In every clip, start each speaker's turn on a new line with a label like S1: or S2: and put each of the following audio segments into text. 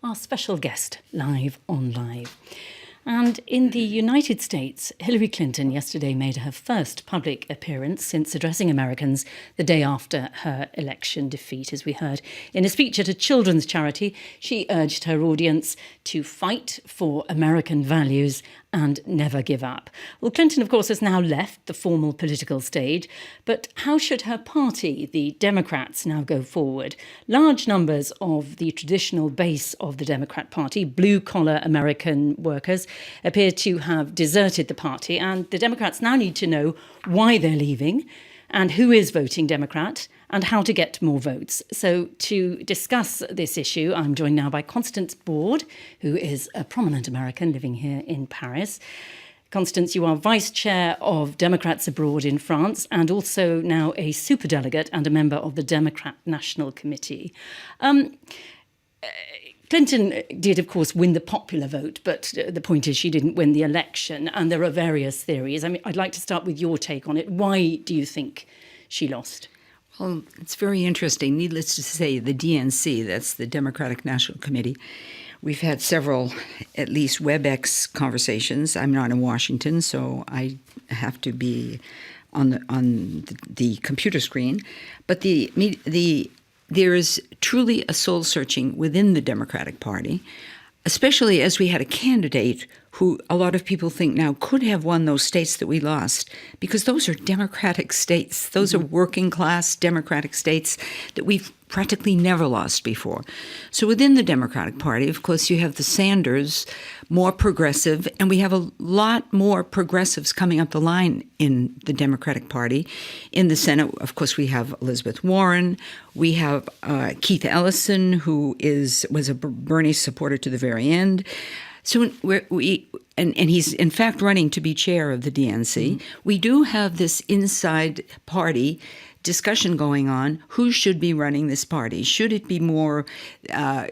S1: our special guest, live on Live. And in the United States, Hillary Clinton yesterday made her first public appearance since addressing Americans the day after her election defeat. As we heard in a speech at a children's charity, she urged her audience to fight for American values and never give up. Well, Clinton, of course, has now left the formal political stage, but how should her party, the Democrats, now go forward? Large numbers of the traditional base of the Democrat Party, blue-collar American workers, appear to have deserted the party, and the Democrats now need to know why they're leaving and who is voting Democrat and how to get more votes. So to discuss this issue, I'm joined now by Constance Borde, who is a prominent American living here in Paris. Constance, you are Vice Chair of Democrats Abroad in France and also now a Superdelegate and a member of the Democrat National Committee. Clinton did, of course, win the popular vote, but the point is she didn't win the election, and there are various theories. I mean, I'd like to start with your take on it. Why do you think she lost?
S2: Well, it's very interesting. Needless to say, the DNC, that's the Democratic National Committee, we've had several, at least WebEx conversations. I'm not in Washington, so I have to be on the computer screen. But there is truly a soul-searching within the Democratic Party, especially as we had a candidate who a lot of people think now could have won those states that we lost, because those are Democratic states. Those are working-class Democratic states that we've practically never lost before. So within the Democratic Party, of course, you have the Sanders, more progressive, and we have a lot more progressives coming up the line in the Democratic Party. In the Senate, of course, we have Elizabeth Warren. We have Keith Ellison, who was a Bernie supporter to the very end. So and he's in fact running to be chair of the DNC. We do have this inside party discussion going on. Who should be running this party? Should it be more?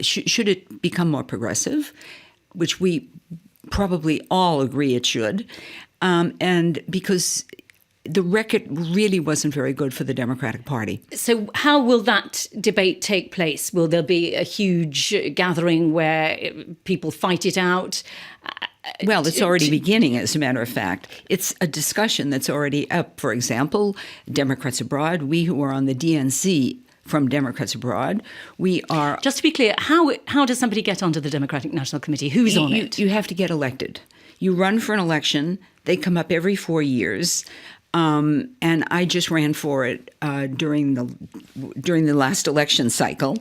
S2: Should it become more progressive? Which we probably all agree it should, and because the record really wasn't very good for the Democratic Party.
S1: So how will that debate take place? Will there be a huge gathering where people fight it out?
S2: Well, it's already beginning, as a matter of fact. It's a discussion that's already up. For example, Democrats Abroad, we who are on the DNC from Democrats Abroad, we are...
S1: Just to be clear, how does somebody get onto the Democratic National Committee? Who's on it?
S2: You have to get elected. You run for an election. They come up every 4 years. And I just ran for it during the last election cycle.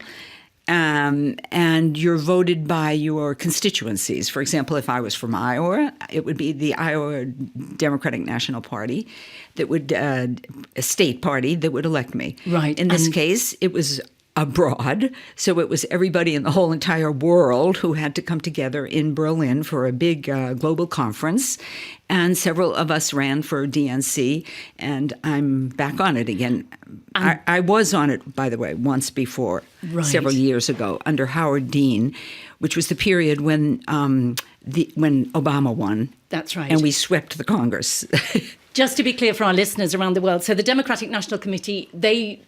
S2: And you're voted by your constituencies. For example, if I was from Iowa, it would be the Iowa Democratic National Party that would, a state party that would elect me.
S1: Right.
S2: In this case, it was abroad. So it was everybody in the whole entire world who had to come together in Berlin for a big global conference. And several of us ran for DNC, and I'm back on it again. I was on it, by the way, once before, several years ago, under Howard Dean, which was the period when Obama won.
S1: That's right.
S2: And we swept the Congress.
S1: Just to be clear for our listeners around the world, so the Democratic National Committee, they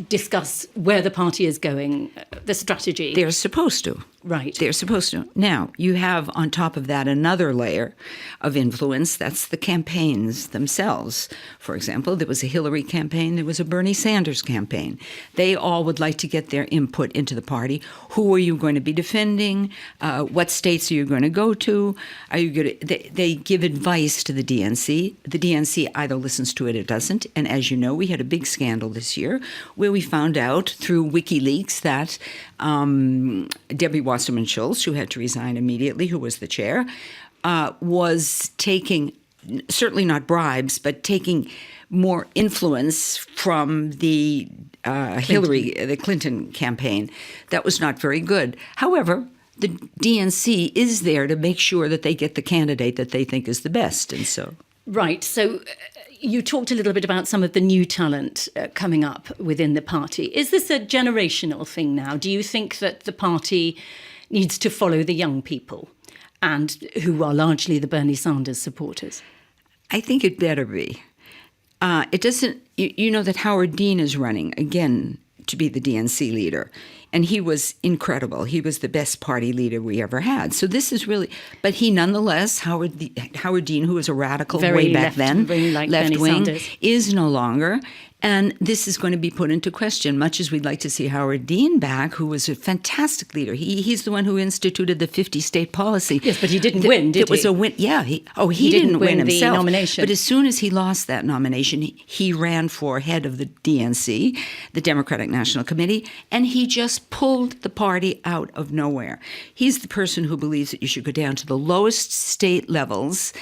S1: discuss where the party is going, the strategy.
S2: They're supposed to.
S1: Right.
S2: They're supposed to. Now, you have on top of that another layer of influence. That's the campaigns themselves. For example, there was a Hillary campaign. There was a Bernie Sanders campaign. They all would like to get their input into the party. Who are you going to be defending? What states are you going to go to? Are you going to? They give advice to the DNC. The DNC either listens to it or doesn't. And as you know, we had a big scandal this year where we found out through WikiLeaks that Debbie Wasserman Schultz, who had to resign immediately, who was the chair, was taking, certainly not bribes, but taking more influence from the Clinton campaign. That was not very good. However, the DNC is there to make sure that they get the candidate that they think is the best, and so...
S1: Right. So you talked a little bit about some of the new talent coming up within the party. Is this a generational thing now? Do you think that the party needs to follow the young people and who are largely the Bernie Sanders supporters?
S2: I think it better be. It doesn't, you know that Howard Dean is running, again, to be the DNC leader. And he was incredible. He was the best party leader we ever had. So this is really, but he nonetheless, Howard Dean, who was a radical way back then, left wing, is no longer. And this is going to be put into question, much as we'd like to see Howard Dean back, who was a fantastic leader. He's the one who instituted the 50-state policy.
S1: Yes, but he didn't win, did he?
S2: It was a win. Yeah. He didn't win himself.
S1: The nomination.
S2: But as soon as he lost that nomination, he ran for head of the DNC, the Democratic National Committee, and he just pulled the party out of nowhere. He's the person who believes that you should go down to the lowest state levels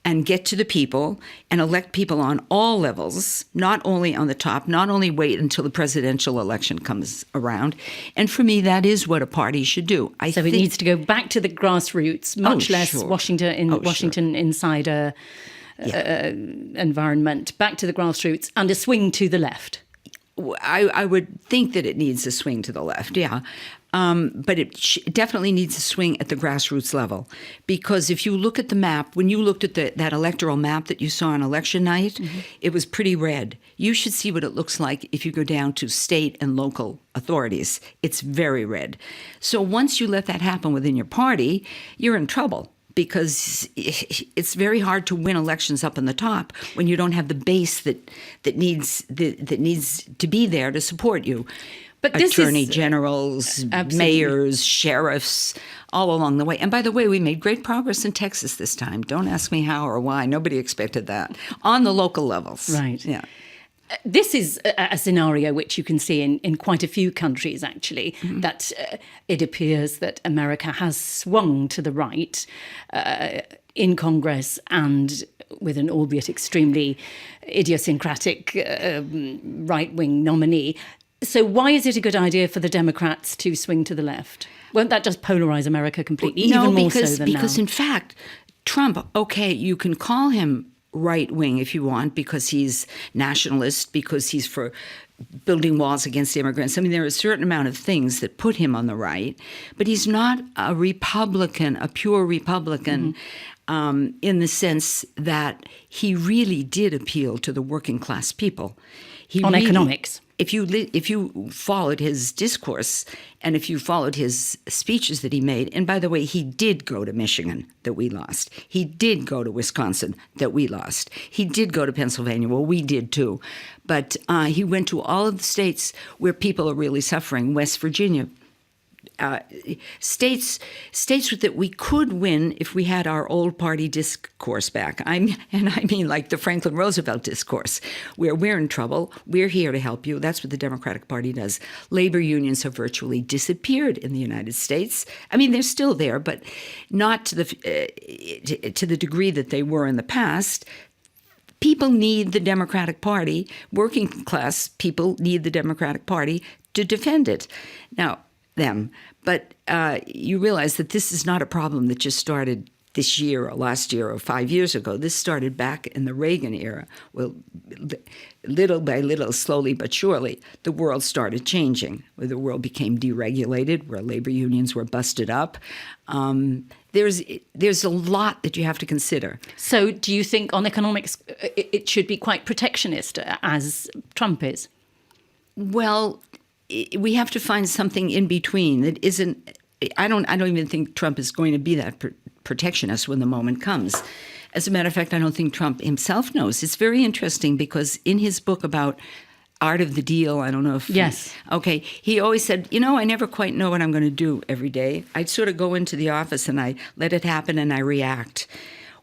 S2: and get to the people and elect people on all levels, not only on the top, not only wait until the presidential election comes around. And for me, that is what a party should do.
S1: So it needs to go back to the grassroots, much less Washington insider environment, back to the grassroots and a swing to the left.
S2: I would think that it needs a swing to the left, yeah. But it definitely needs a swing at the grassroots level. Because if you look at the map, when you looked at that electoral map that you saw on election night, it was pretty red. You should see what it looks like if you go down to state and local authorities. It's very red. So once you let that happen within your party, you're in trouble. Because it's very hard to win elections up on the top when you don't have the base that needs to be there to support you. But attorney generals, mayors, sheriffs, all along the way. And by the way, we made great progress in Texas this time. Don't ask me how or why. Nobody expected that on the local levels.
S1: Right.
S2: Yeah.
S1: This is a scenario which you can see in quite a few countries, actually, that it appears that America has swung to the right in Congress and with an albeit extremely idiosyncratic right-wing nominee. So why is it a good idea for the Democrats to swing to the left? Won't that just polarize America completely, even more so than now?
S2: Because in fact, Trump, okay, you can call him right-wing if you want, because he's nationalist, because he's for building walls against immigrants. I mean, there are a certain amount of things that put him on the right, but he's not a Republican, a pure Republican, in the sense that he really did appeal to the working class people.
S1: On economics.
S2: If you followed his discourse and if you followed his speeches that he made, and by the way, he did go to Michigan that we lost. He did go to Wisconsin that we lost. He did go to Pennsylvania. Well, we did too. But he went to all of the states where people are really suffering, West Virginia, states that we could win if we had our old party discourse back. I mean like the Franklin Roosevelt discourse, where we're in trouble, we're here to help you. That's what the Democratic Party does. Labor unions have virtually disappeared in the United States. I mean, they're still there, but not to the degree that they were in the past. People need the Democratic Party. Working class people need the Democratic Party to defend it. Now, but you realize that this is not a problem that just started this year or last year or 5 years ago. This started back in the Reagan era. Well, little by little, slowly but surely, the world started changing, where the world became deregulated, where labor unions were busted up. There's a lot that you have to consider.
S1: So do you think on economics it should be quite protectionist, as Trump is?
S2: Well, we have to find something in between that isn't. I don't even think Trump is going to be that protectionist when the moment comes. As a matter of fact, I don't think Trump himself knows. It's very interesting because in his book about Art of the Deal, I don't know if
S1: yes,
S2: he always said, I never quite know what I'm going to do every day. I'd sort of go into the office and I let it happen and I react.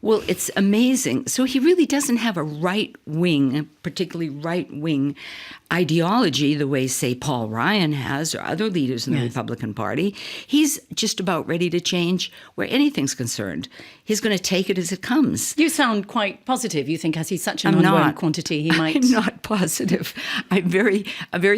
S2: Well, it's amazing. So he really doesn't have a right-wing, particularly right-wing ideology the way, say, Paul Ryan has or other leaders in the Republican Party. He's just about ready to change where anything's concerned. He's going to take it as it comes.
S1: You sound quite positive. You think as he's such an unknown quantity, he might...
S2: I'm not positive. I'm very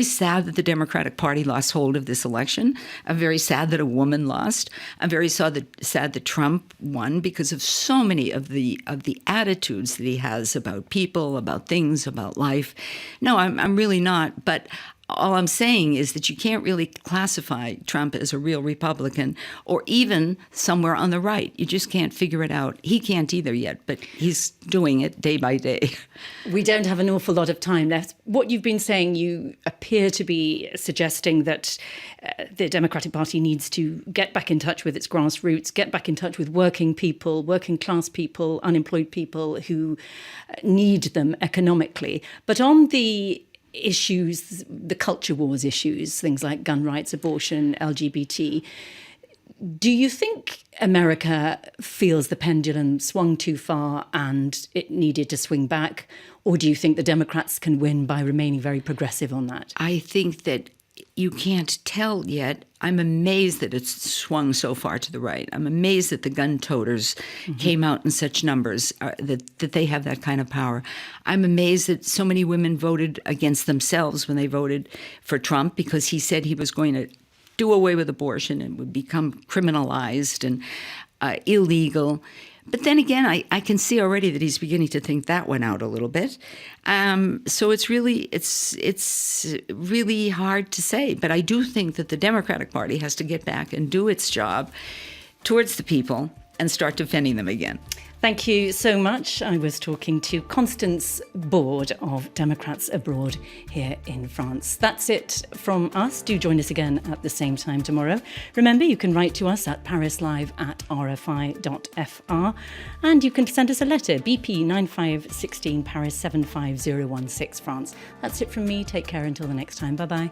S2: sad that the Democratic Party lost hold of this election. I'm very sad that a woman lost. I'm very sad that Trump won because of so many of the attitudes that he has about people, about things, about life. No, I'm really not. But all I'm saying is that you can't really classify Trump as a real Republican or even somewhere on the right. You just can't figure it out. He can't either yet, but he's doing it day by day.
S1: We don't have an awful lot of time left. What you've been saying, you appear to be suggesting that the Democratic Party needs to get back in touch with its grassroots, get back in touch with working people, working class people, unemployed people who need them economically. But on the issues, the culture wars issues, things like gun rights, abortion, LGBT, do you think America feels the pendulum swung too far and it needed to swing back? Or do you think the Democrats can win by remaining very progressive on that?
S2: I think that you can't tell yet. I'm amazed that it's swung so far to the right. I'm amazed that the gun toters came out in such numbers, that they have that kind of power. I'm amazed that so many women voted against themselves when they voted for Trump because he said he was going to do away with abortion and would become criminalized and illegal. But then again, I can see already that he's beginning to think that one out a little bit. So it's really hard to say. But I do think that the Democratic Party has to get back and do its job towards the people and start defending them again.
S1: Thank you so much. I was talking to Constance Borde of Democrats Abroad here in France. That's it from us. Do join us again at the same time tomorrow. Remember, you can write to us at parislive@rfi.fr and you can send us a letter, BP 9516 Paris 75016 France. That's it from me. Take care until the next time. Bye-bye.